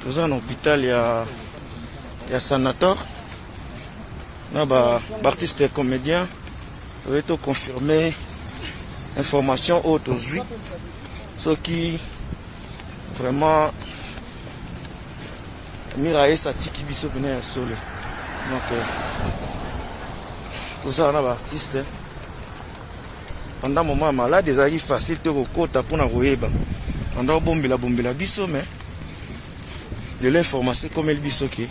Dans un hôpital, il y a Sanator. On a artiste et comédien. On va confirmer information haute aujourd'hui. Ce qui vraiment Mirae Sati qui biso venir à Sole. Donc tout ça on a artiste. Pendant un moment malade, des avis faciles te recota pour na roeba. On a bombila biso mais de l'information comme elle biso qui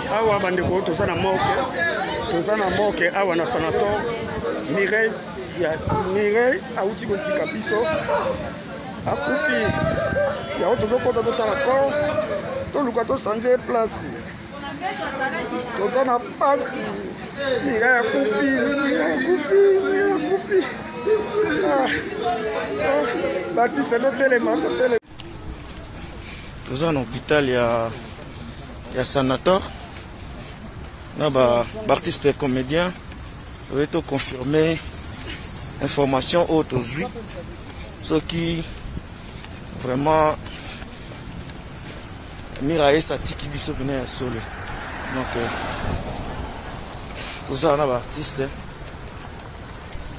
awa bandeko tozana moke awa na Sanator Mireille auti kotika biso akufi ya tozokota totala corps toluka tosanje place tozana pasi Mireille akufi Baptiste totelema. Dans un hôpital, il y a Sanator. On a artiste et comédien. On va confirmer information haute aujourd'hui. Ce qui vraiment Mirae Sati qui biso venir à Sole. Donc tout ça on a artiste.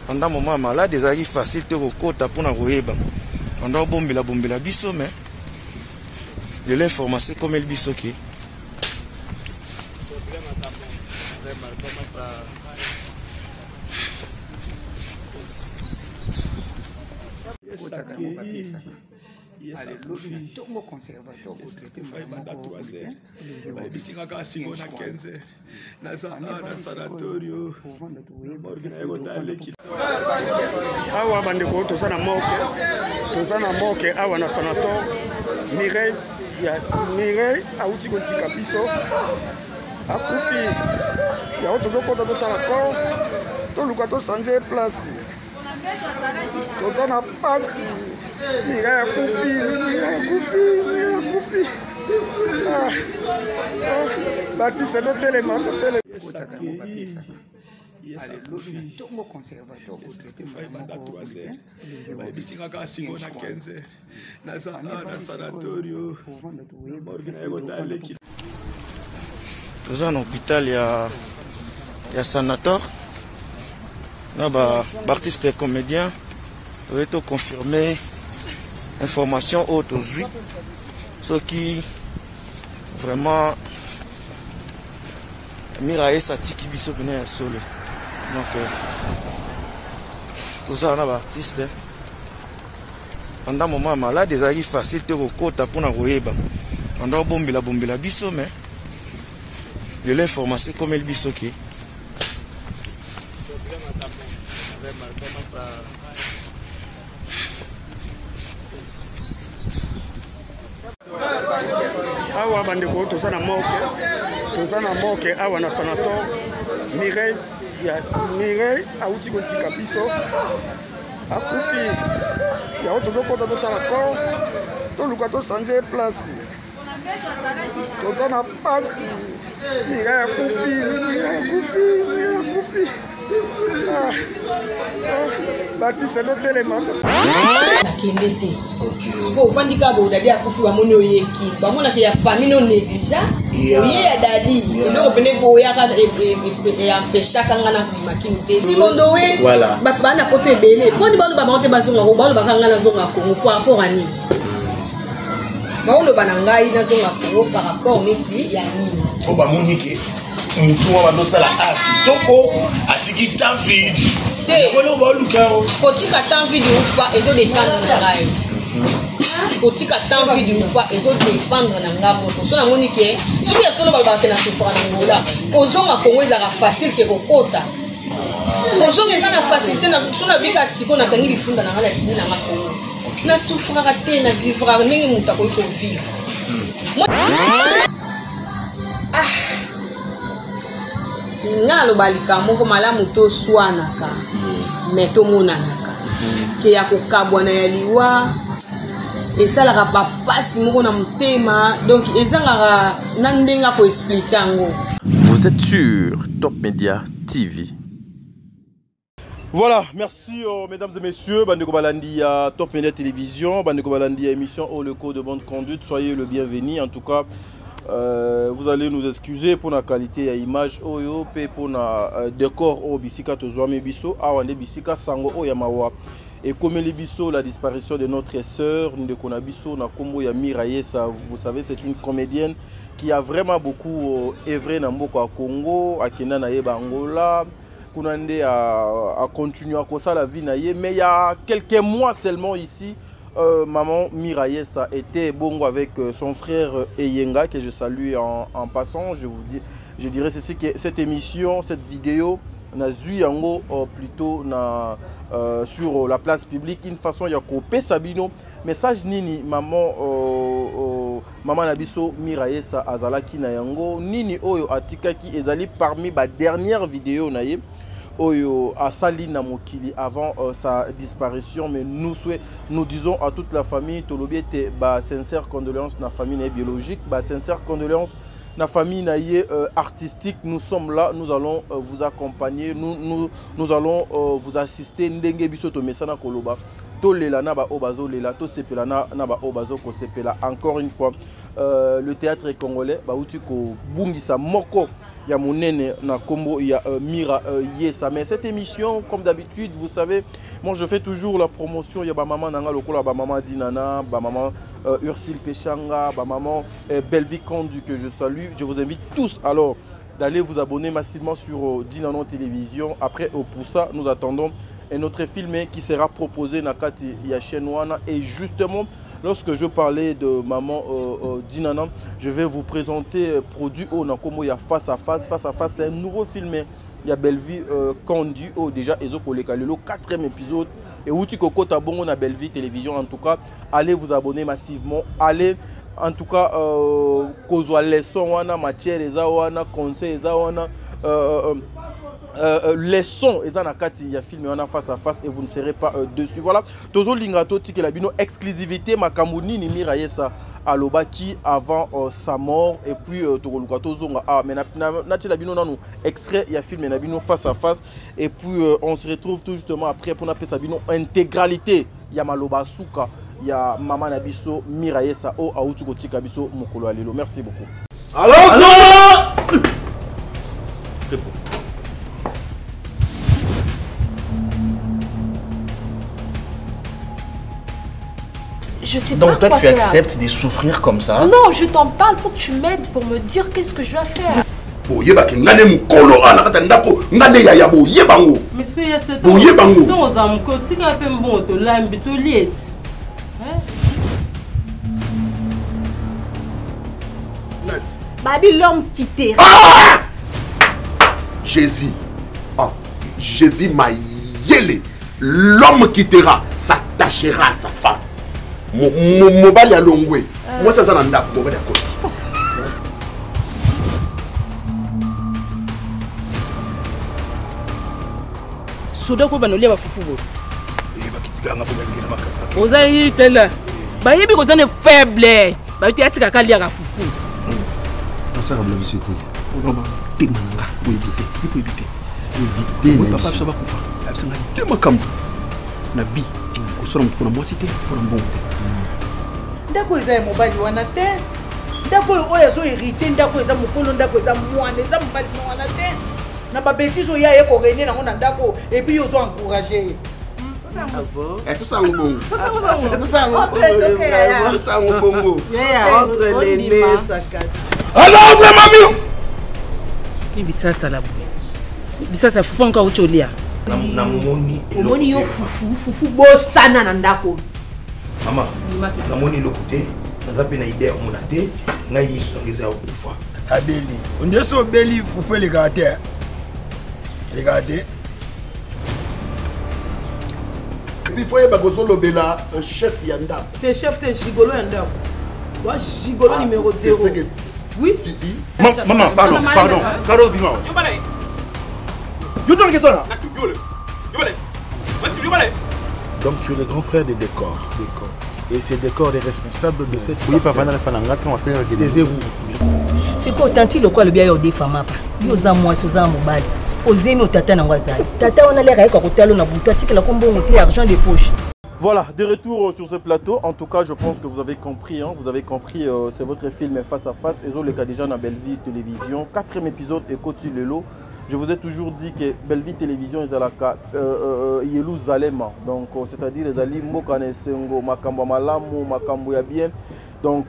Pendant un moment malade, des avis faciles te recota pour na roeba. On a bombila biso mais de l'information comme elle biso qui awa bandeko tozana moke awa na Sanator Mireille auti kotika biso akufi ya tozokota totala corps toluka tosanje place tozana pasi Mireille akufi Baptiste totelema. Dans un hôpital, il y a Sanator. On a artiste et comédien. On va confirmer information haute aujourd'hui. Ce qui vraiment Mirae Sati qui biso venir à Sole. Donc tout ça on a artiste. Pendant un moment malade, des avis faciles te recota pour na roeba. On a bombila biso mais de l'information comme elle biso qui awa bandeko tozana moke awa na Sanator Mireille auti kotika biso akufi ya tozokota totala corps toluka tosanje place tozana pasi Mireille akufi Baptiste totelema. nakende te siko ofandi ka bodadi akufi bamoni oyeki bamona ke ya famille no negligea oye ya dadi eloko pene boyaka ya peshaka nga na makini te simondo we bana poto ebele poni bano babango te bazonga ko bano bakanga na zonga Congo par rapport à nini baoloba na ngai na zonga Congo par rapport neti ya nini o bamoni ke mutu wa bandosala toko atiki temps vide kotika temps vide ou pas ezodépendre na ngai kotika temps vide ou pas ezodépendre na ngai moto so namoni ke soki ya solo balobaka na sofra na ngola kozonga Kongo ezaka facile ke kokota kozonga eza na facilité so nabika siko nakangi bifunda na ngai na nanga Kongo na souffraka te na vivre ndenge moto akoki kovivre nga lo balika moko malamu to swanaka mais to monanaka ke ya kokabwana ya liwa esalaka papasi moko na motema donc ezangaka na ndenge ko expliquer yango. Vous êtes sur Top Media TV. Voilà, merci mesdames et messieurs, Bandeko Balandi à Top Media Télévision, Bandeko Balandi à émission au le code de bonne conduite, soyez le bienvenu. En tout cas, vous allez nous excuser pour la qualité à image, pour le décor au Bisika Tozouame Bisso, Awande Bisika Sango Oyamawa. Et comme les Bisso, la disparition de notre sœur, Ndekona Bisso, Nakombo Yamira Yesa, vous savez, c'est une comédienne qui a vraiment beaucoup œuvré dans Mboko à Congo, à Kenya, à Angola. Kunande a continué à causer la vie naïe, mais il y a quelques mois seulement ici, maman Mirayesa était bongo avec son frère Eyenga, que je salue en passant. Je dirais ceci, que cette émission, cette vidéo, n'a vu yango plutôt sur la place publique une façon ya couper Sabino message nini maman maman Nabiso Mirayesa azalaki na yango nini oyo atikaki ezali parmi ba dernière vidéo naïe Oyo Asali Namokili avant sa disparition, mais nous disons à toute la famille, Tolobi était sincère condoléances na famille biologique, sincère condoléances na famille artistique. Nous sommes là, nous allons vous accompagner, nous allons vous assister. Ndenge biso to mesana koloba. Tolela na ba obazo lela, to sepela na ba obazo ko sepela. Encore une fois, le théâtre congolais uti ko bungisa moko. Il y a Mounene, Nakombo, il y a Mira Yesa. Mais cette émission, comme d'habitude, vous savez, moi je fais toujours la promotion. Il y a maman Nanga Lokola, maman Dinana, maman Ursule Pechanga, maman Belvi Kondu que je salue. Je vous invite tous alors d'aller vous abonner massivement sur Dinana Télévision. Après, pour ça, nous attendons un autre film qui sera proposé dans la chaîne Wana. Et justement, lorsque je parlais de maman Dinana, je vais vous présenter produit au Nakomo ya face à face. Face à face, c'est un nouveau film. Il y a Belvi Condu déjà Ezokoleka le 4e épisode. Et Outi Koko Tabongo na Belvi Télévision. En tout cas, allez vous abonner massivement. Allez, en tout cas, kozwa leçon wana matière eza wana conseil eza wana les sons et il y a filmé en face à face et vous ne serez pas dessus. Voilà, Tozo Lingato tike la bino exclusivité Makamuni ni Mirayesa Alobaki avant sa mort et puis Togoluka Tozonga mais nati la bino nanu extrait il y a filmé na bino face à face et puis on se retrouve tout justement après pour appeler sa bino intégralité. Il y a Maloba Souka, il y a Maman Nabiso Mirayesa o Aoutuko Tika Biso Mokolo Alelo. Merci beaucoup. Alors Je sais donc pas toi tu faire. acceptes de souffrir comme ça? Non, je t'en parle pour que tu m'aides, pour me dire qu'est-ce que je dois faire. boyebaki ngane mukolo ana kata ndako ngane yaya boyebango monsieur ya c'est boyebango donc za mukotika pe mboto lambi to lieti Babi l'homme qui t'est. Ah! Jésus. Ah, Jésus m'a yélé. L'homme quittera, s'attachera à sa femme. Mobali a longwe. Moi ça ça nanda mobali a koti. Soda ko banolia ba fufu bo. Oza yitela. Ba yebi ko zane faible. Ba ti atika kalia ka fufu. Ça comme l'habitude. On va témanga, ou éviter, il faut éviter. Éviter. Papa ça va kufa. Absolument. Tellement comme la vie. Ko sora mtu na mwasite, ko na mbongo. ndako eza mobali wana te ndako oyo zo hérité ndako eza mokolo ndako eza mwana eza mobali wana te na ba bêtise oyo ya ko régner nango na ndako et puis yo zo encourager. Tout ça ngobongo. Ça ngobongo. Entre les nez sakati. Alors mamie. Ibisasa la boue. Ibisasa fonka ucholia. Na moni. Moni yo fufu bo sana na ndako. Mama. Na moni lokuté. Nazape na idée mona te. Ngai miso ngeza okufa. Abeli. Ondeso beli fufu les gars. Regardez. Il faut y lobela chef yanda. T'es chef t'es gigolo yanda. Wa gigolo numéro 0. Oui. Titi. Maman, pardon. Karo bima. Donc tu es le grand frère des décors. Et ces décors est responsable de cette... Oui, papa, taisez-vous. C'est quoi autant le quoi le bien des femmes yoza moi soza mobile ozemi otata na ngwazali tata on a l'air avec hôtel na buto atika la kombo monter argent de poche. Voilà, de retour sur ce plateau. En tout cas, je pense que vous avez compris. Vous avez compris, c'est votre film Face à Face. Et le cas déjà dans Belleville Télévision. 4e épisode et Koti Lelo. Je vous ai toujours dit que Belleville Télévision est à la Jérusalem. Donc, c'est-à-dire les Ali Mbokane Sengo, Makambo Malamu, Makambo Yabien. Donc,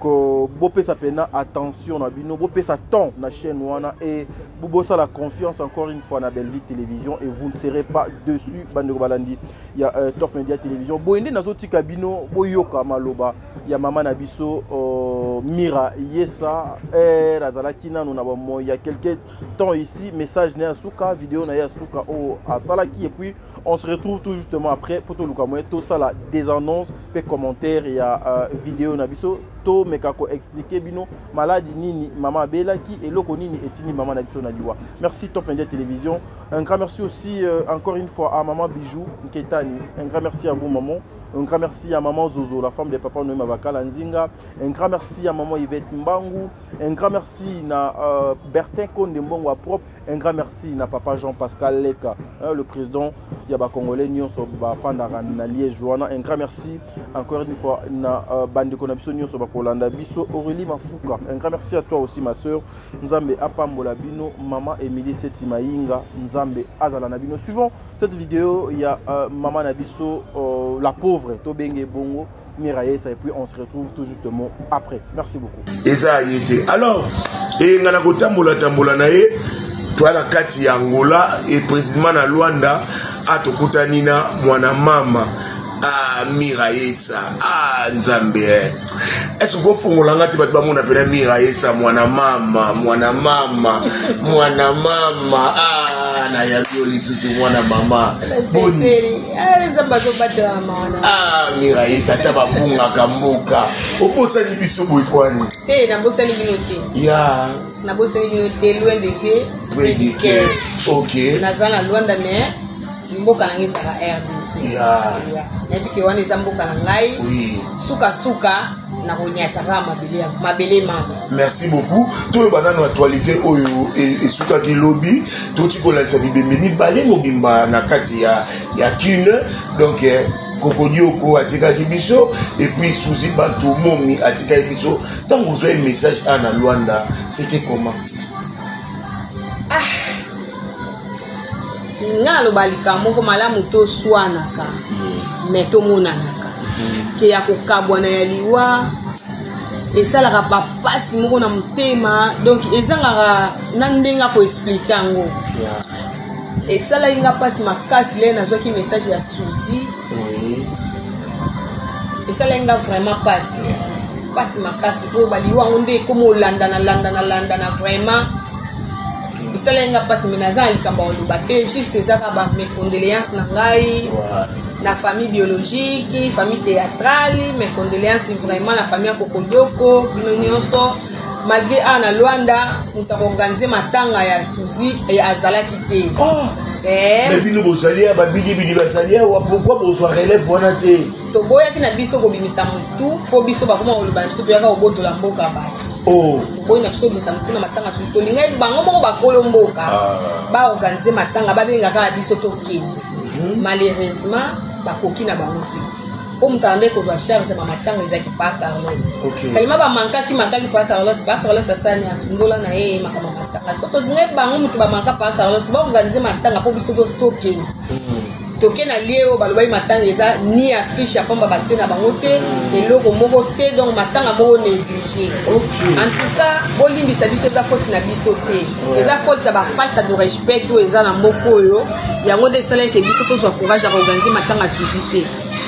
Bopé sa pena attention na bino, Bopé sa ton na chaîne wana et Bobosa la confiance encore une fois na Belleville Télévision et vous ne serez pas dessus Bandeko Balandi. Il y a Top Media Télévision. Boende nazoti kabino boyoka maloba. Il y a Maman Nabiso Mira Yesa Razalaki nanu na bomo. Il y a quelques temps ici message na Yasuka, vidéo na Yasuka à Salaki et puis on se retrouve tout justement après pour tout le tout ça la des annonces, des commentaires, il y a vidéo Nabiso to mekako expliquer bino maladie nini maman belaki et loko nini etini maman Nabiso Naliwa. Merci Top Media Télévision. Un grand merci aussi encore une fois à maman Bijou Nketani. Un grand merci à vous maman. Un grand merci à maman Zozo, la femme de papa Noé Mavakala Nzinga. Un grand merci à maman Yvette Mbangu. Un grand merci à Bertin Konde Mbongo à propre. Un grand merci à papa Jean-Pascal Leka, le président Yaba Congolais Nyon Soba Fandara na Liège Joana. Un grand merci encore une fois à Bande Konabiso Nyon Soba Kolanda Biso Aurélie Mafuka. Un grand merci à toi aussi ma soeur Nzambe Apambola Bino, maman Émilie Setimaïnga, Nzambe Azala Nabino. Suivant cette vidéo, il y a maman Nabiso la pauvre Tobenge Bongo Miraïsa et puis on se retrouve tout justement après. Merci beaucoup. Et ça a été. Alors, et ngana kotambola tambola nae toi la kati ya Angola et précisément na Luanda atokutanina mwana mama Miraïsa Nzambe. Est-ce que vous fongola ngati batu bamona pena Miraïsa mwana mama na ya bioli sisi mwana mama boni Miraïsa tabapunga kamboka obosani biso boy kwani na bosani binote ya na bosani binote loin des yeux OK nazana Luanda mais mboka na ngisa ka RDC na biki wana eza mboka na ngai suka na konyata kama mabele mama. Merci beaucoup. Tout le banano actualité oyo et suka ki lobby tout ti kola sa bibembe ni balé mobimba na kati ya kine donc Kokodioko atika kibiso et puis Suzy Bato Momi atika kibiso. Tant vous avez un message à Luanda, c'était comment? Ngalo balika moko malamu to swanaka meto monanaka ke ya kokabwa na yaliwa esalaka papasi moko na mutema donc ezangaka na ndenga ko expliquer ngo esala inga pasi makasi le nazwaki message ya Suzy esala inga vraiment pasi makasi ko baliwa ngonde komo landana vraiment isalenga pasi minaza likamba olubate juste ezaka ba mes condoléances na ngai na famille biologique, famille théâtrale, mes condoléances vraiment la famille Kokodioko, bino nyonso malgré na Luanda mutakonganze matanga ya Suzy et azalaki te. Mais bino bosalia ba bidi basalia wa pourquoi bozo relève wana te. To boya kina biso ko bimisa mutu po biso ba koma oluba biso yaka oboto la mboka ba. Boy na biso bimisa mutu na matanga su to linga bango moko ba kolomboka. Ba organiser matanga ba benga ka biso to kende. Malheureusement ba kokina bango te. O mutande ko ba charge ma matanga ezaki pa Carlos. Kalima ba mankaki pa Carlos asani asundola na yeye makama matanga. Asipo zinga bango mutu ba manka pa Carlos ba organiser matanga po biso to kende. Toke na lieo balobai matanga eza ni affiche apamba batina bango te eloko moko te donc matanga moko négligé. En tout cas bolimbisa biso eza faute na biso te eza faute ya ba falta de respect to eza na moko oyo yango de sala ke biso to courage à organiser matanga suscité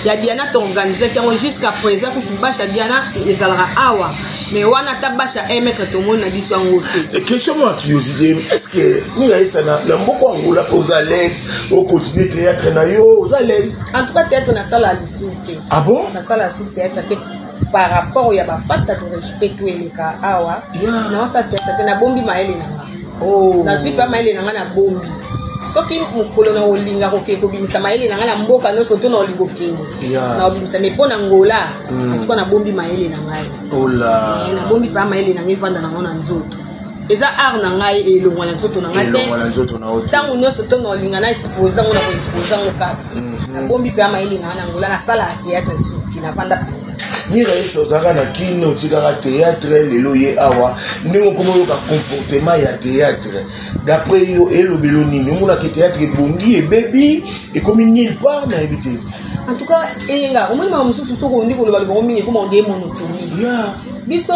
ya Diana to organiser ki jusqu'à présent ko basha Diana ezalaka awa mais wana tabasha mettre to mona biso ngo te. Question moi curiosité, est-ce que ni la sana na moko ngola aux à l'aise au continuer théâtre na yo aux à l'aise? En tout cas théâtre na sala lisuté. Ah bon? Na sala sous théâtre par rapport ya ba falta de respect to eleka awa na sa théâtre na bombi maele na nga. Na si pas maele na nga na bombi. soki mokolo na olinga kobimisa mayele na nga na mboka nyonso to na olingo kende na obimisa me mpo na ngola atuka nabombi mayele na ngai nabombi mpa mayele na ngai evanda nango na nzoto eza art na ngai elongwa na nzoto na ngai te ntango nyonso to na olinga na exposa ngo na koexposa ngo kaka nabombi mpe mayele na nga na ngola nasala ya théâtre suki navanda mpenza nira yesu ozalaka na kino otikaka théâtre lelo ye awa ndenge okoma oyoka comportement ya théâtre d'après yo elobelo nini omonaka théâtre ebongi ebebi ekomi nulle part nayebi te en tout cas eyenga omoni maka mosusu soko ondi koloba libongo mingi ekoma onde monotonie biso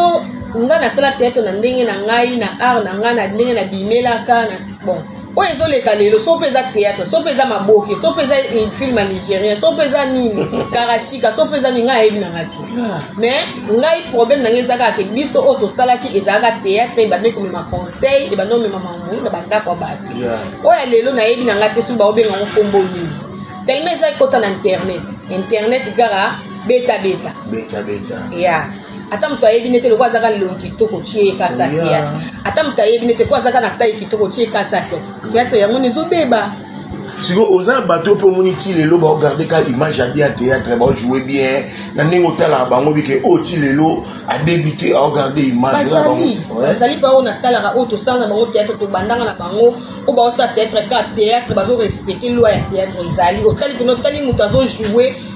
nga nasala théâtre na ndenge na ngai na art na ngai na ndenge na bimelaka na bon oyo ezoleka lelo so mpe eza théâtre so mpe eza maboke so mpe eza film ya nigérien so mpe eza nini karashika so mpe eza nini ngai ayebi na ngai te mais ngai problème na ngai eza kaka ke biso oyo tosalaki ezalaka théâtre ebandeki komema conseil ebandeki komema mambu na bandako ya bato oyo ya lelo nayebi na ngai te soki baobenga ngo kombo nini tellement eza ekota na internet kaka beta ya ata moto ayebi nete lokwa azaka lelo kitoko tie kasa théâtre ata moto ayebi nete ko azaka na taille kitoko tie kasa théâtre yango nezobeba siko oza bato mpe omoni ti lelo baogarde ka image ya bien théâtre baojoue bien na ndenge otalaka bango bike oyo ti lelo adébute aogarde image bazali mpe oyo natalaka oyo tosala na bango théâtre tobandanga na bango oyo baosala théâtre ka théâtre bazorespecte loi ya théâtre ezali otali pene otali moto azojoue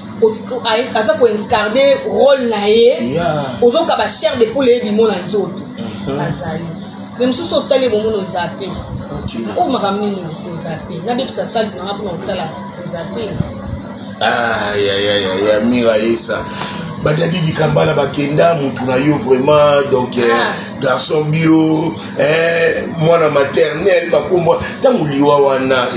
aza koincarne rôle na ye ozoka bachair de poule eyebimo na nzoto azali me mosusu otali bomono ozape oyo makambo nini ozape nabebisa sali nanga mpona otala ozape ya mira yesa badadi likambala bakenda mutu na yo vraiment donc garçon bio mwana maternel bakombwa ntango liwa wana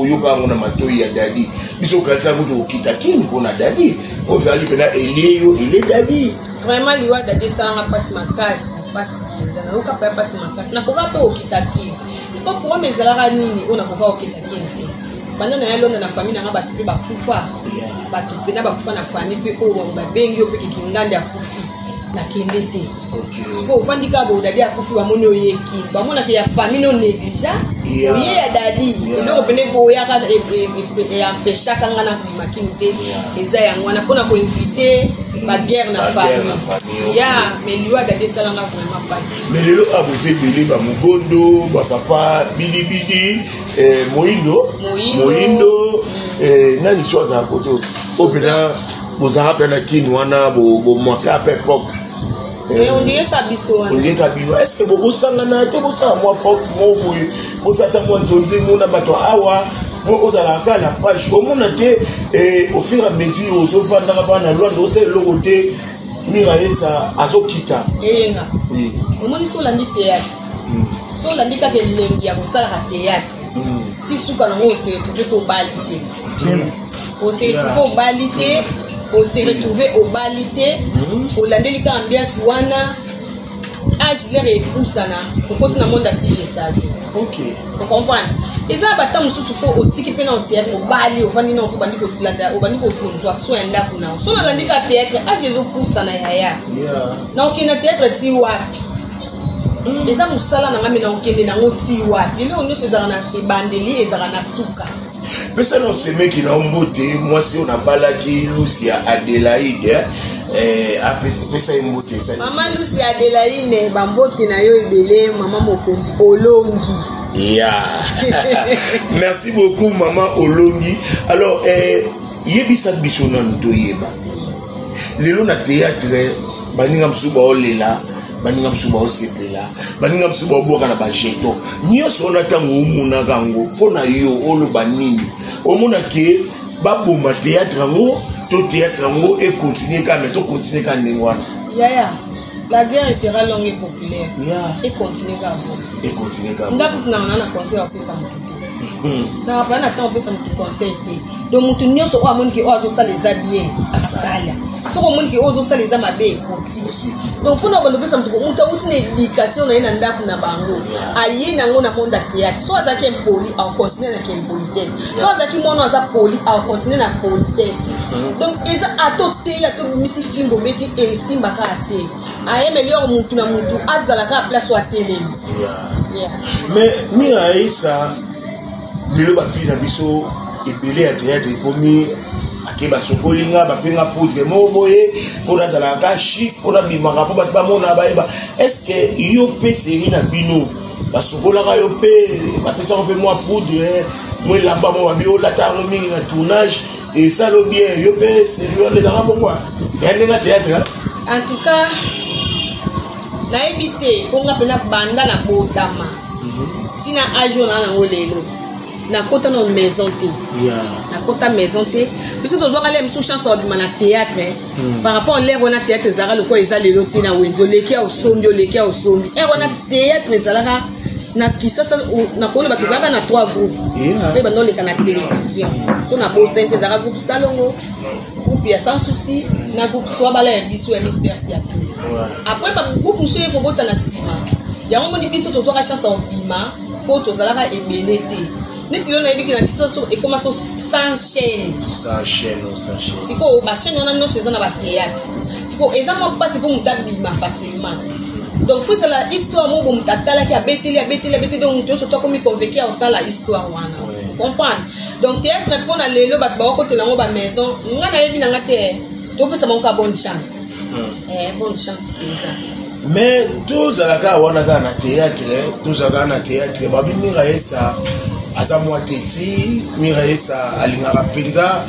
oyoka yango na matoi ya dadi biso okanisa kutu okita kini mpona dadi ozali mpena eleyo ele dadi vraiment liwa dadi esalanga mpasi makasi mpasi mpenza nayoka mpe mpasi makasi nakoka mpe okita kini siko pourquoi ezalaka nini oyo nakoka okita kini te banda na ye londa na famille nanga bato mpe bakufa bato mpena bakufa na famille mpe oyo babengi yo mpe kekingandi akufi nakende te siko ofandi kaka bodadi akufi bamoni oyeki bamonaka ya famille no négligea oye ya dadi eloko pene boyaka yampeshaka nga na kumakini te eza yango wana mpona koinvite baguerre na famille ya mais liwa dadi esalanga vraiment mpasi mais lelo aboza ebele bamogondo bapapa bilibili moyindo nani so azala kote oyo mpena bozala mpe na kini wana bomwaka mpe epoke ondiyeka biso wana est ce que bosangana te bosala mwa forte mo boye bozata mwa nzonzengo na bato awa mpo ozalaka na page omona te au fur et à mesure ozovandaka mpa na lwanda osala eloko te mira yesa azokita eyenga omoni so olandi théâtre so olandi kaka elengi ya kosalaka théâtre si suka nango oseretrouve to obali te oseretrouve obali te oseretrouve obali te olandeli ka ambiance wana age lere epusana okoti na monde asige savi ocomprendre eza bata mosusu fo otiki mpe na théâtre obali ofandi na obandi kozwa soin ya ndako nao so nalandi ka théâtre age ezopusana yaya na okende na théâtre ti wapi eza mosala na ngambi na okende nango ti wapi eloko nyonso ezalaka na ebandeli ezalaka na suka pesa na osemeki na mbote mwasi oyo nabalaki lusi ya Adelaide apesa ye mbote ezali mama lusi ya Adelaide bambote na yo ebele mama mokonzi olongi merci beaucoup mama olongi alors yebisa biso nanu toyeba lelo na théâtre baninga mosusu baolela baninga mosusu baosepela baninga mosusu baoboka na bajeton nyonso wana ntango omonaka yango mpo na yo oloba nini omona ke baboma théâtre yango to théâtre yango ekontinue ka mais tokontinue ka ndenge wana yaya la guerre sera longue et populaire ekontinue ka bo ndakutu nanga na conseil apesa motu na bana na temps apesa motu conseil te donc motu nyonso oyo amoni ke oyo azosala eza bien asala soko omoni ke oyo azosala eza mabe ekoti donc mpona bando pesa motu awuti na éducation na ye na ndako na bango aye nango na monde ya théâtre so azalaki impoli akocontinue na kimpolitesse so azalaki mwana aza poli akocontinue na politesse donc eza atoteli atobimisi fimbo beti esimbaka ate ayemeli oko motu na motu azalaka place oyo atelemi mais mira yesa lelo bafili na biso ebele ya théâtre ekomi ake basokolinga bapenga poudre moko boye mpo nazalaka chic mpo nabimaka mpo bato bamona bayeba estce yo mpe seri na bino basokolaka yo mpe bapesaka mpe mwa poudre mwa elamba mo babi olata yango mingi na tournage esalo bien yo mpe seri wana ezalaka bongo ya ndenge ya théâtre. En tout cas nayebi te mponga mpena banda na botama ntina age ona nango lelo nakota na maison te nakota maison te biso tozwaka le misu chance obima na théâtre par rapport lere wana théâtre ezalaka lokola eza lelo te na wenzi oleki ya osombi ere wana théâtre ezalaka na kisasa nakoona bato ezalaka na 3 groupes oyo bandoleka na télévision so na bosente ezalaka groupe salongo groupe ya sans souci na groupe swabala ya biso ya mystère siapi après bagroupe mosusu ye kobota na nsima yango moni biso tozwaka chance ya obima mpo tozalaka ebele te neti lelo nayebiki na biso so ekoma so sans chaîne sikoyo bachaîne wana nyonso eza na batéâtre sikoyo eza mwa mpasi mpo moto abima facilement donc faut ezala histoire moko moto atalaki abeteli donc moto nyonso to akomi convaincu ya kotala histoire wana comprendre donc théâtre mpo na lelo bato bakokotela yango bamaison nga nayebi nanga te topesa bango ka bonne chance bonne chance mpenza. Mais tozalaka wana kaka na théâtre babi Miraesa aza mwa teti Miraesa alingaka mpenza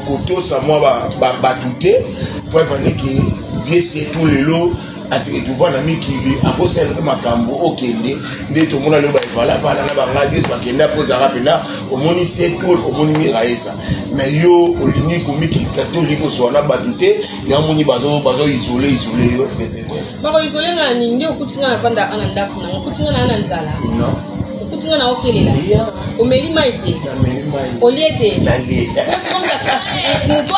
kotosa mwa bato te po evaneke vie setu lelo asike tuva na mikili akosala mpe makambo okende nde tomona lelo baevala bana na bangabi bakenda mpo ezalaka mpena omoni setu omoni Miraesa mais yo olingi komikilisa te olingi kozwa na bato te yango moni bazo isole yo bakoisole nga nini nde okutinga na vanda ana ndako nango okutinga na ana nzala okutinga na okelela omeli mai te olie te moto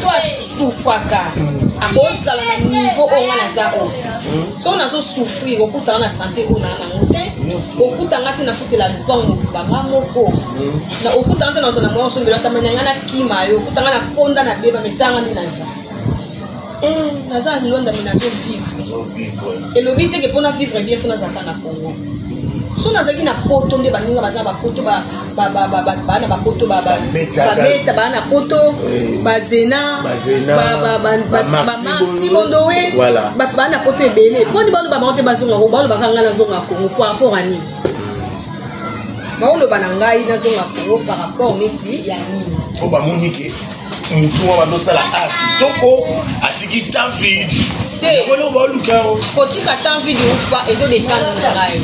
asufaka akozala na niveau oyo nga naza oyo so nazosouffrir okutanga na santé oyo naa nango te okutanga te nafutela lupango banga moko okutanga te nazala na moya osombela tamani yanga na kima yo okutanga na konda na beba metanga nde naza naza lilonda me nazovivre elobi teke mpo na vivre bien fo nazalaka na Congo so nazalaki na poto nde baninga baza bapoto bana bapoto babeta bana na poto bazena bamarsi bondowe bana na poto ebele mpo ndi baloba bango te bazongako balobaka ngai nazonga Congo par rapport a nini baoloba na ngai nazonga Congo par rapport neti ya nini po bamoni ke mutu wa bandosala kitoko atiki temps vide kotika temps vide upa ezodependre na ngai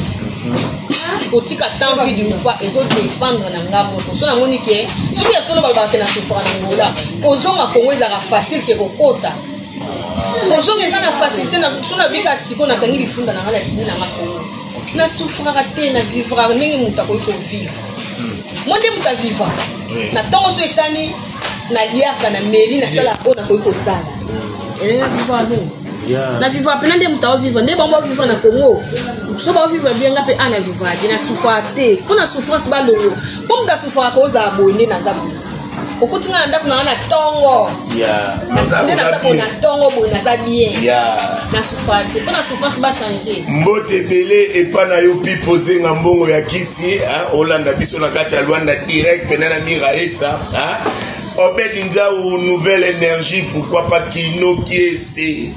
kotika temps vide upa ezodependre na ngai moto so namoni ke soki ya solo balobaka na sofra na ngola kozonga Kongo ezalaka facile ke kokota kozonga eza na facilité so nabika siko nakangi bifunda na ngai na bini na ngai Kongo nasufraka te na vivraka ndenge moto akoki kovivre mo nde moto avivre na ntongo so etani na liaka na meli na sala oyo nakoki kosala na vivre pena nde moto aovivre nde bango baovivre na Congo so baovivre bien nga mpe ana vivre adi na souffra te mpo na souffrance balongo mpo moto asouffraka ozala boye nde naza boye okutinga na ndako nanga na ntongo nde naza boye na ntongo boye naza bien na souffra te mpo na souffrance bachange mbote ebele epa na yo pipo zenga mbongo ya kisi olanda biso na kati ya Luanda direct pena na Miraesa Obed Nzau, nouvelle énergie, pourquoi pas Kino qui essaie,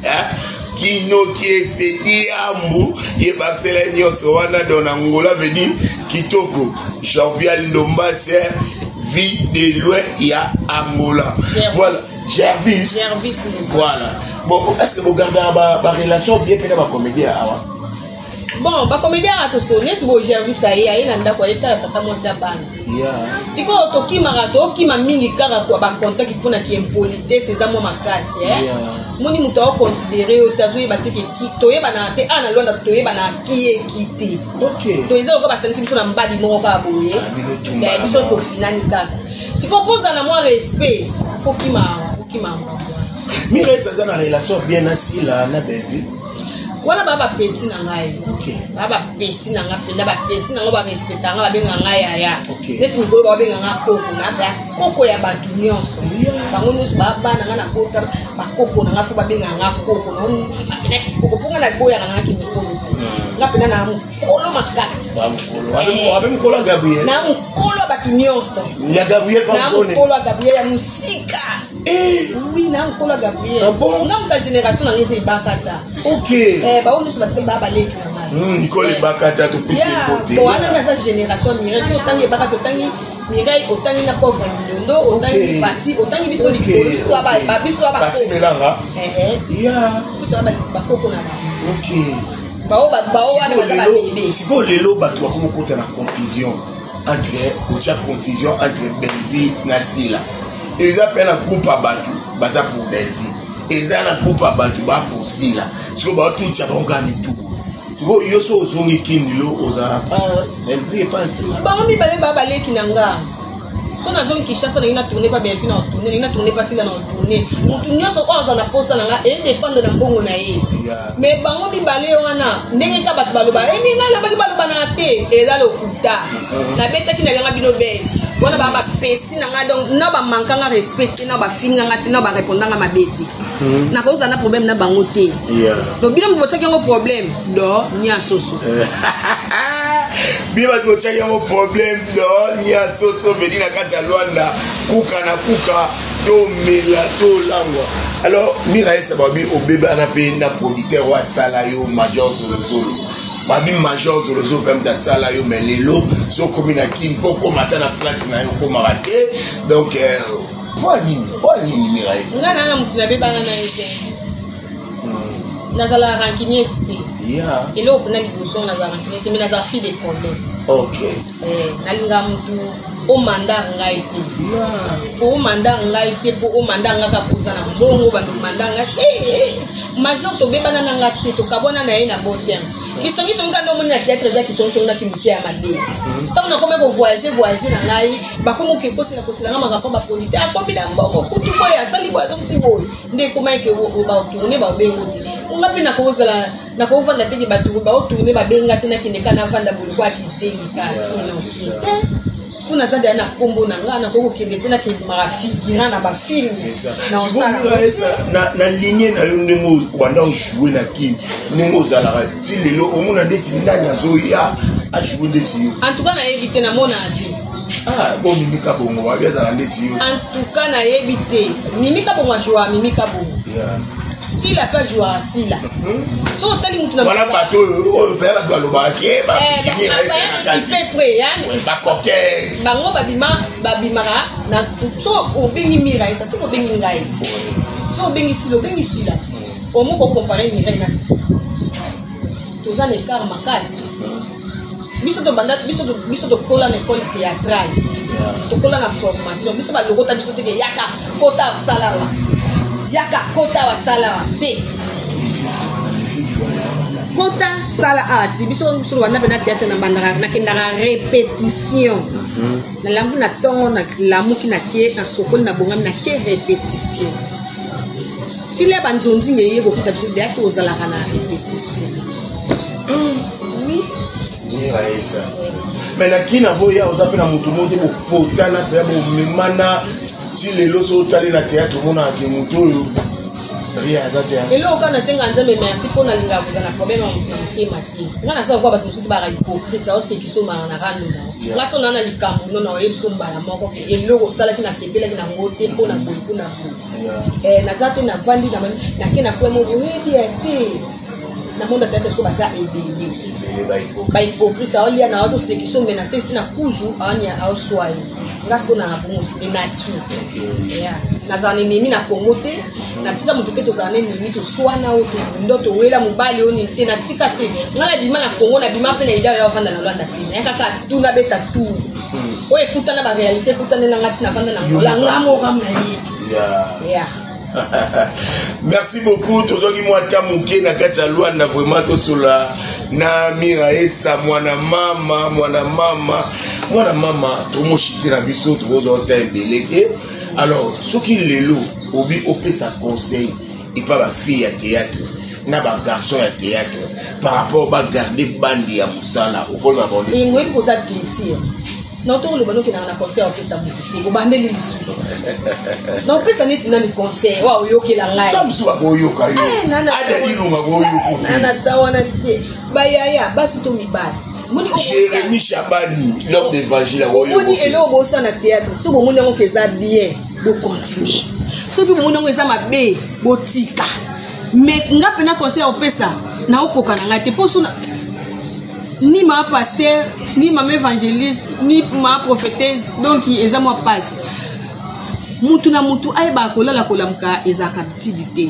Kino qui essaie, Diambu, et Barcelone Yosoana dans Angola veni, Kitoko, Jovial Ndomba, c'est vie de loin, il y a Angola. Voilà, Gervis. Voilà. Bon, est-ce que vous gardez ma relation bien fait dans ma comédie avant? Bon, ba comédien atoso neti bo Gervis aye na ndako eta tata mwasi abana. Siko tokimaka tokima mingi kaka kwa ba contact mpona ki impolitesse eza mo makasi moni muto o considérer otazoyeba te ki toyeba na te ana Luanda toyeba na ki ekiti. OK. To ezelo ko ba sensi mpona mbadi moko ka boye. Ya biso to finani kaka. Siko poza na moi respect fokima. Miraesa za na relation bien asila na baby. wana baba petit na ngai baba petit na ngai penda ba petit na ngo ba respecta nga ba benga ngai aya neti mikolo ba benga nga koko na ba koko ya batu nyonso bango nyonso baba na nga na kota ba koko na nga fo ba benga nga koko na penda ki koko ponga na boya nga ki mikolo nga penda na mukolo makasi abe mukolo Gabriel na mukolo batu nyonso ya Gabriel pa na mukolo Gabriel ya musika oui na mukolo Gabriel nga muta génération na ngeze bakata ba onu so batika ba baleki na ngai Nicole bakata to pise côté bon ana na sa génération Mireille so tangi bakata tangi Mireille otangi na pauvre Milondo otangi parti otangi biso likolo so ba biso ba parti melanga ya so ba koko na ba wana ba bébé siko lelo bato bakomokota na confusion entre confusion entre Belleville na Sila eza pe na groupe abatu baza pour Belleville eza na groupe abatu ba pour Sila siko ba tout tcha bonga mitu siko yoso ozongi kindilo oza pa Belleville pas Sila ba mi bale ba baleki nanga so na zone Kinshasa na tourner pas Belleville na tourner na tourner pas Sila na tourner mutu nyoso oza na posta nanga e dépendre na mbongo na ye mais bango mi bale wana ndenge ka bato baloba mi ngala baloba na te eza lokuta na betaki na lenga bino bes wana ba petit na nga donc na ba mankanga respect na ba finga nga te na ba répondanga mabeti na ko na problème na bango te donc bino mbotaki ngo problème do nya soso biba tchaki ngo problème do nya soso vedi na kati ya Luanda kuka na kuka to mela to langwa alors Mireille sababi obeba na pe na producteur wa sala yo Major Zolozolo babi Major Zolozolo même da sala yo melelo so komina kin boko mata na flat na yo ko marate donc quoi nini Mireille ngana na mutina beba na yete nazala rancunier cité et là on a liboso nazala rancunier mais nazala fille de problème nalinga mutu o mandat ngai te o mandat ngai te po o mandat ngaka poza na mbongo ba mandat ngai major to beba na nga te to kabona na ye na bon terme kisongi to ngando moni na théâtre za kisongi na kimite ya made tant na komeko voyager na ngai ba komo ke kosela nga maka ba polite akobila mbongo kutu ko ya sali bo azoksibo nde koma ke o ba tourner ba bengo ngapi na kozala na kovanda te ke batu ba tourner ba benga te na kineka na vanda bulko akisengi ka kuna zanda na kombo na ngana ko kende te na ke marafiki na ba film na osala na ligne na yo ndemo wanda jouer na kin ndemo zala ti lelo omona ndeti ndanya zo ya a jouer ndeti en tout cas na éviter na mona ati bon mimika bongo wa bia dans ndeti en tout cas na éviter mimika bongo joie mimika bongo si la page joie si la so tali mutu na voilà bato o ba ba lo ba ke ba il fait prêt ba cocktail bango babimara na so obengi Mireille ça c'est obengi ngai so obengi si la au moins ko comparer Mireille na si toza ne car makasi biso to kola na école théâtrale to kola na formation biso ba logota biso te yaka kota salawa te kota sala ati biso banda pe na théâtre na bandaka na kendaka répétition na lambu na tongo na lamuki na kie na sokoli na bongami na ke répétition tile banzonzi ngeye kokuta biso de ati ozalaka na répétition ça mais na kina voya ozape na mutu mote bo potana pe bo memana ti lelo so tali na théâtre mona ke mutu yo ria za théâtre elo kana senga nzambe merci pour na linga kuzana problème en tema ti ngana sa kwa batu musutu ba hypocrite au sekiso ma na ranu na ngaso na likambo no na yebso mbala moko ke elo ko sala kina sepela kina ngote po na boiku na po na zate na vandi na kina kwa mo webi ate na monde tete so basa ebele ba hypocrite au lia na wazo sekiso mena sisi na kuzu anya au swai ngaso na bongo de nature na zane mimi na Kongo te na tika mutu te to zane mimi to swana o to ndoto wela mobali oni te na tika te ngala bima na Kongo na bima pe na ida ya vanda na Luanda te na kaka tuna beta tu o ekutana ba réalité kutana na ngati na vanda na ngola ngamo kam na yi merci beaucoup tozoki mwata muke na kati ya Luanda vraiment tosola na Mireille sa mwana mama tomoshitira biso tozota ebeleke alors soki lelo obi opesa conseil et pas la fille à théâtre na ba garçon ya théâtre par rapport ba garder bandi ya musala okona bonde ingo ipo za titi non to le bano ki na concert opesa mutu ko bande li lisu non pesa neti na ni concert wa oyokela ngai tamsu ba oyoka yo ada ilunga go oyoko na tawana te bayaya basi to mibali muni Jérémy Chabani l'homme d'évangile wa oyoko muni elo bo sa na théâtre so bo muni ngo keza bien bo continue so bi muni ngo eza mabe bo tika mais nga pena concert opesa na okoka na ngai te poso na ni ma pasteur ni ma évangéliste ni ma prophétesse donc eza moi passe mutu na mutu ayeba kolala kolamuka ezaka bitidité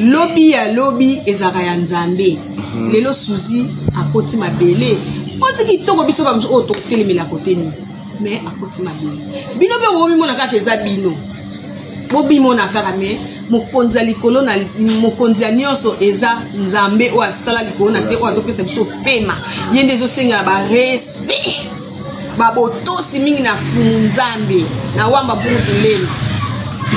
lobi ya lobi ezaka ya nzambe lelo suzi akoti mabele osi kitoko biso ba o to telemela koteni mais akoti mabele bino be wobi mona kaka eza bino bobi mona kaka me mokonzi likolo na mokonzi nyonso eza nzambe o asala likolo na se o azopesa biso pema yende ezosenga ba respect babotosi mingi na fumu nzambe na wamba bungu tulelo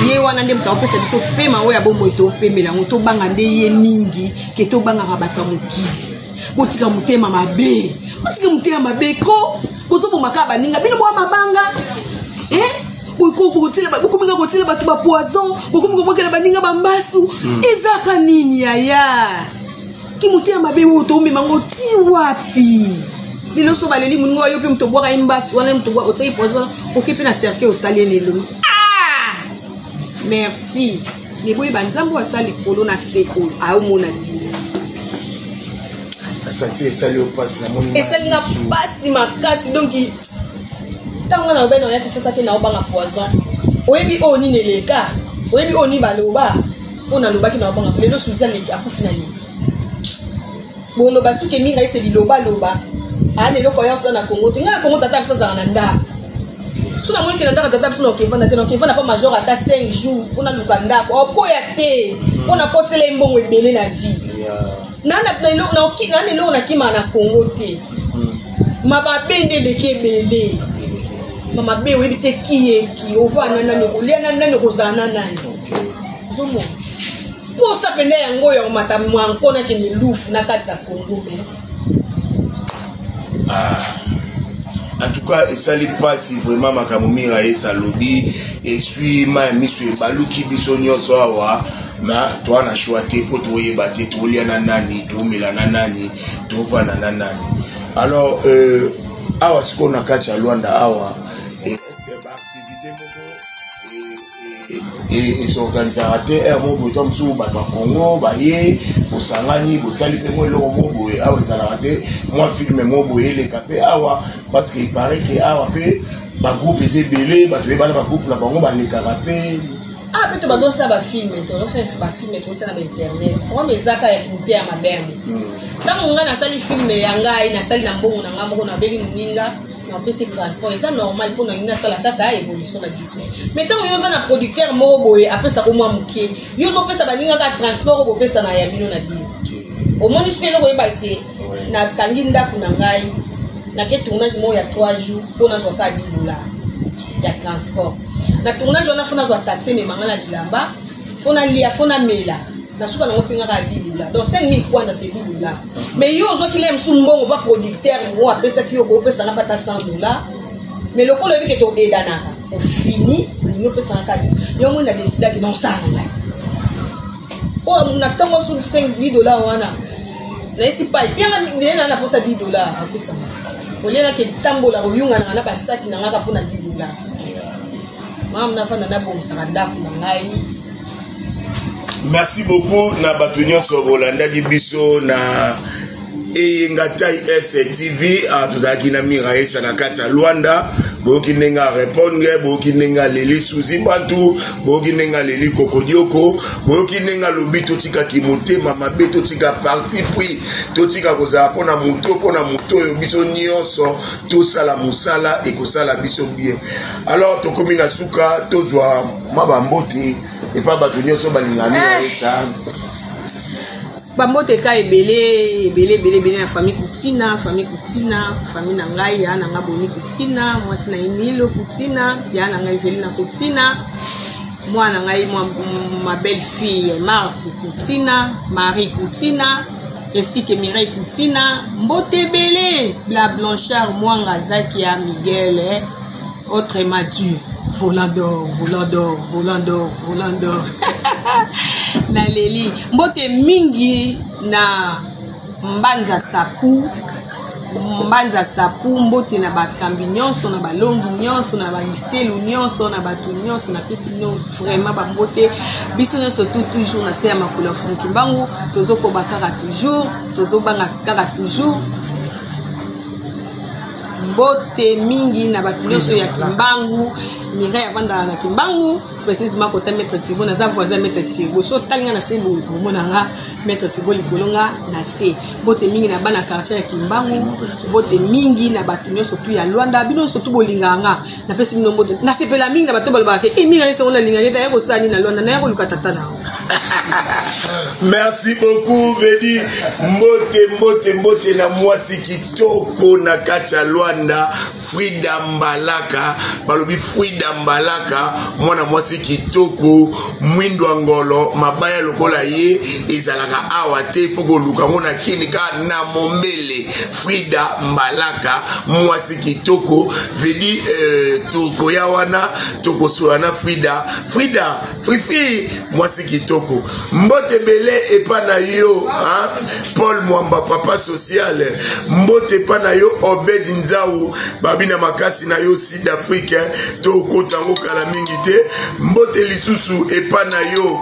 ye wana nde mutapesa biso pema oyo abomo etopembela ngo tobanga nde ye mingi ke tobanga bato mokili botika mutema mabe botika mutema mabe ko bozobomaka baninga bino bwa mabanga bokomika kotila bato ba poison bokomika bokela baninga bambasu ezaka nini yaya kimutema mabe oyo tomema ngo ti wapi lelo so baleli muninga oyo pe mutobwaka imbasu wana mutobwa otei poison okepe na cercle otalienne lelo merci ne boy banzambo asali kolo na seko aomona bino asante esali opasi na moni esali na pasi makasi donc tango na obena yaki sasa ke na obanga poison oyebi oni neleka oyebi oni baloba ona lobaki na obanga lelo suza leki akufina ni bono basuke minga ese biloba loba ane loko yosa na Congo tinga Congo tata sasa na nda suna mwiki na tata suna okevana tena okevana pa major ata 5 jours ona lukanda ko opoya te ona kotele mbongo ebele na vie nana na oki nana lo na kima na Congo te mababende lekebele mama be webi te ki ovana nani kulia nani kozana nani zomo posta pende yango ya mata mwankona ke ni lufu na kati ya Congo be en tout cas esali pasi vraiment makamumira esa lobi esui ma misu ebaluki biso nyonso awa na toi na choité pour toyeba te tolia na nani tomela na nani tovana na nani alors awa siko na kati ya Luanda awa est-ce que ba activité moko et s'organisera te mo tom sou ba Congo ba ye osangani bosali pe mo lo mo boye awa ezala te moi filme mo boye le capé awa parce qu'il paraît que awa pe ba groupe eze belé ba tebe bana ba groupe na bango ba le capé ah peut-être ba dosa ba filme to faire ba filme to tana ba internet moi mezaka ya kutea ya maberne tango ngana sali filme ya ngai na sali na mbongo na ngambo na beli ninga na pesi transport c'est normal pour na sala kaka évolution na biso mais tant yo na producteur mo boye apesa ko mwa mukie yo zo pesa baninga ka transport ko pesa na ya bino na bino au moins je peux le passer na kanginda kuna ngai na ke tournage mo ya 3 jours pour na zoka $10 ya transport na tournage on a fona zo taxer mais mangala dilamba fona lia fona mela na suka na ngopinga ka $10 donc 5000 kwanza c'est $10 mais yo zo kilem sumbongo ba producteur mo apesa ki yo ko pesa na pata $100 mais le kolo bike to edana au fini yo pesa na kadi yo mo na décider ki non ça na oh na tango sur $5 wana na esi pa bien na posa $10 apesa olena ke tambola oyunga na ba saki na ngaka pona $10 mam na fana na bomsa ndako na ngai. Merci beaucoup na batunyo so bolanda di biso na Ngatai STV tuzaki na mira esa na kati ya Luanda boki nenga répondre boki nenga leli suzi bantu boki nenga leli kokodioko boki nenga lobito tika kimotema mabe to tika parti puis to tika koza pona muto yo biso nyonso to sala musala e ko sala biso bien alors to komi na suka to zwa mabamboti et pas bato nyonso balingami esa Bambote ka ebele na famille Kutina, famille na ngai ya na ngaboni Kutina, mwasi na Emilio Kutina, ya na ngai Velina Kutina. mwana ngai ma belle fille Marti Coutina, Marie Coutina, ainsi que Mireille Coutina, Mbotebele, la Blanchard, Mwanga Zakia, Miguel, autre Mathieu, volant d'or, na Leli, Mbote Mingi, na Mbanza Sapu, Mbote na bakambi nyonso, na balongi nyonso, na bagiselu nyonso, na batu nyonso, na pesi vraiment ba mbote biso nyonso toujours na se ya makula funki mbangu tozoko bakaka toujours tozobanga kaka toujours mbote mingi na batu nyonso ya Kimbangu Mireille avanda na Kimbangu précisément kota Maître Thibault na za voisin Maître Thibault so tanga na se boye monanga Maître Thibault likolonga na se bote mingi na bana quartier ya Kimbangu bote mingi na batu nyonso tu ya Luanda bino so tu bolinganga na pesi bino bote na sepela mingi na bato balbaka mingi so na linganga ta yako sani na Luanda na yako lukatata na Merci beaucoup Vedi mbote na mwasi kitoko na kati ya Luanda Frida Mbalaka balobi Frida Mbalaka mwana mwasi kitoko mwindo angolo mabaya lokola ye ezalaka awa te foko luka mona kinika na mombele Frida Mbalaka mwasi kitoko Vedi toko ya wana toko solana Frida Fifi mwasi kitoko mbote bele epa na yo Paul Mwamba papa social mbote epa na yo Obed Nzau babina makasi na yo Sud Afrique to kotango kala mingi te mbote lisusu epa na yo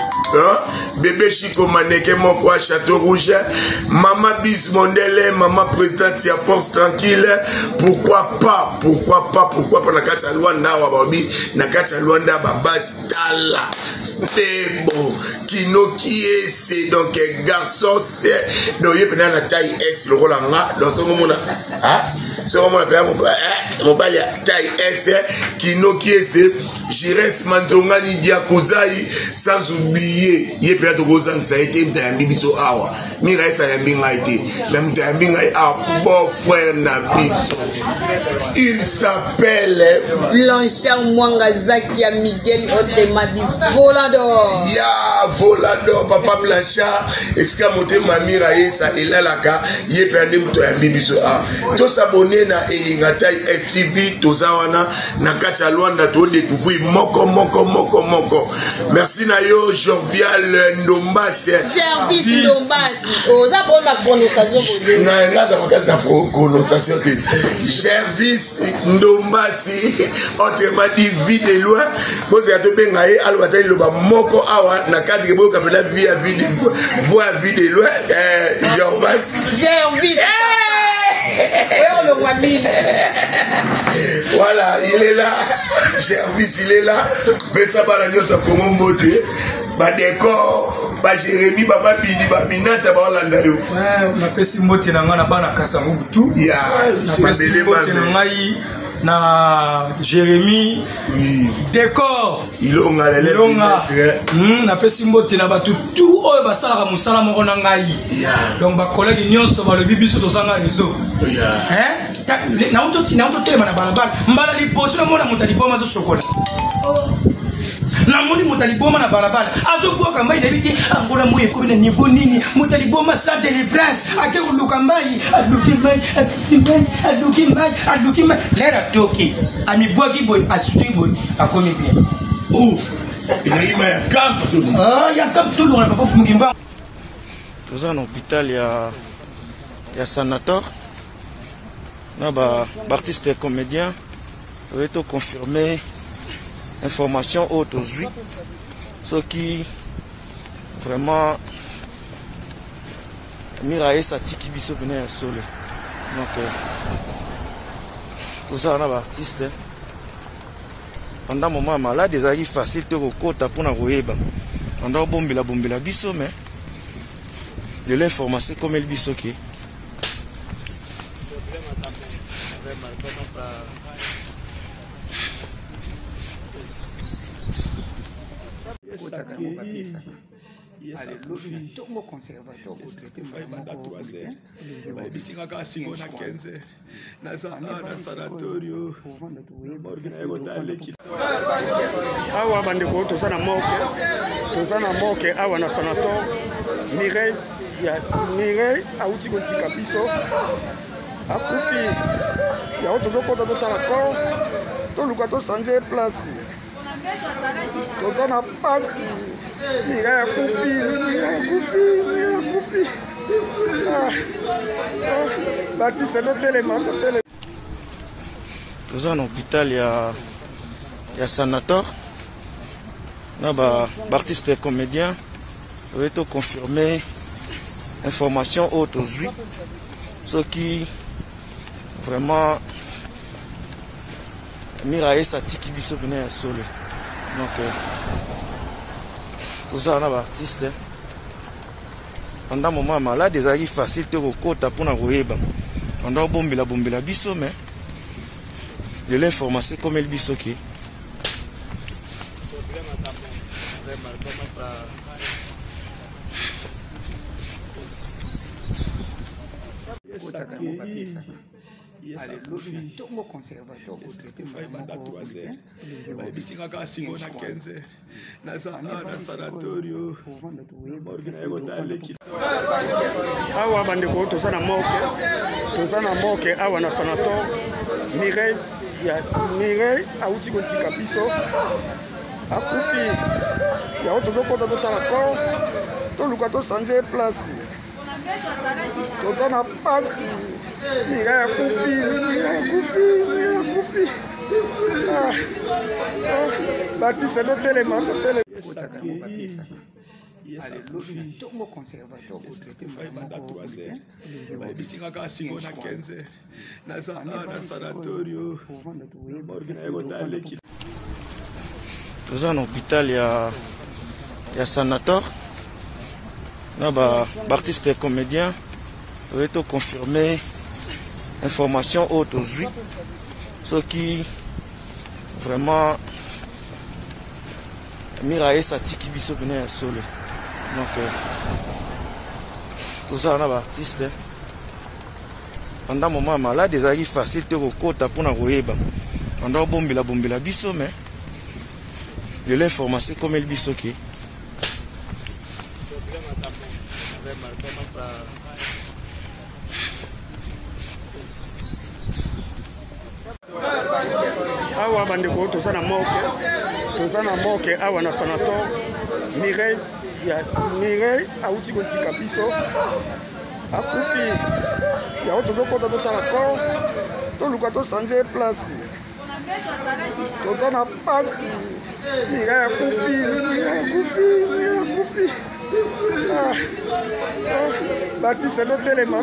bébé Chico Maneke moko a Château Rouge mama Bis Mondele mama présidente ya Force Tranquille pourquoi pas na kati ya Luanda wa babi na kati ya Luanda babas tala bon Kinoki c'est donc un garçon c'est donc il y a une taille S le rôle en A donc c'est comment c'est comment mon bal taille S Kinoki c'est Jires Manzongani Diakozai sans oublier il y a peut-être Rosan ça a été un bibiso awa Mireille ça a bien été même un bien beau frère Nabiso il s'appelle Blanchard Mwanga Zakia Miguel autrement dit Volador Volador papa Blanchard eska mote mamira yesa elalaka ye pende muto ya bibiso to s'abonner na Elinga Tai TV tozawana na kati ya Luanda to découvrir moko merci na yo Jovial Ndombasi service Ndombasi oza bona prononciation bodé na ngaza makazi na prononciation te service Ndombasi autrement dit vie de loin boze atobenga ye alobata loba moko awa na cadre que vous appelez via vie voix vie de loin voilà il est là Gervis il est là pesa bana nyosa kongo mbote ba décor ba Jérémy baba bidi ba minata ba olanda yo na pesi mbote na ngana bana kasa mubutu ya na pesi mbote na ngai na Jérémy décor ilonga na pesi mbote na batu tout oyo basalaka musala moko na ngai donc ba collègue nyonso ba lobi biso tozanga réseau na auto telema na balabala mbala liboso na mona mutali boma zo chocolat na moni mutali boma na balabala azo boka mai na biti angola moye ko na niveau nini mutali boma sa délivrance ake uluka mai aluki mai lera toki ami boki boy asuti boy akomi bien il ya camp tout ya camp tout on a pas fumu kimba tous en hôpital ya Sanator na ba artiste et comédien veut te confirmer information haute aujourd'hui ce qui vraiment Miraye Satiki biso venir solo donc tout ça on a artiste pendant un moment malade des arrives facile te kokota pour na royeba on a bombela biso mais de l'information comme elle biso qui Tomo conservateur pour traiter bisingaka singo na 15 na sanatorio awa bandeko toza na moke awa na sanator Mireille auti kotika biso akufi ya tozokota totala corps toluka tosanje place toza na pasi Mireille akufi Baptiste totelema toza na hôpital ya sanator na artiste comédien veut confirmer information haute aux yeux ce qui vraiment Mirae Satiki biso bine ya solo donc tout ça on a artiste pendant moment malade des arrive facile te kokota pour na royeba on doit bombela biso mais de l'information comme el biso qui Tomo conservateur bayebisikaka singo na 15 naza na sanatorio awa bandeko toza na moke awa na sanator Mireille auti kotika biso akufi ya tozokota totala corps toluka tosanje place toza na pasi Mireille akufi Baptiste totelema Tomo conservateur bayebisikaka singo na 15 naza na sanatorio toza na hôpital ya sanator na artiste comédien veut confirmer information haute aux yeux ce qui vraiment Mirae Satiki biso bine ya solo donc tout ça on a artiste pendant moment malade des arrive facile te kokota pour na royeba on doit bombela biso mais de l'information comme el biso qui awa bandeko toza na moke awa na sanator Mireille auti kotika biso akufi ya tozokota totala corps toluka tosanje place toza na pasi Mireille akufi Baptiste totelema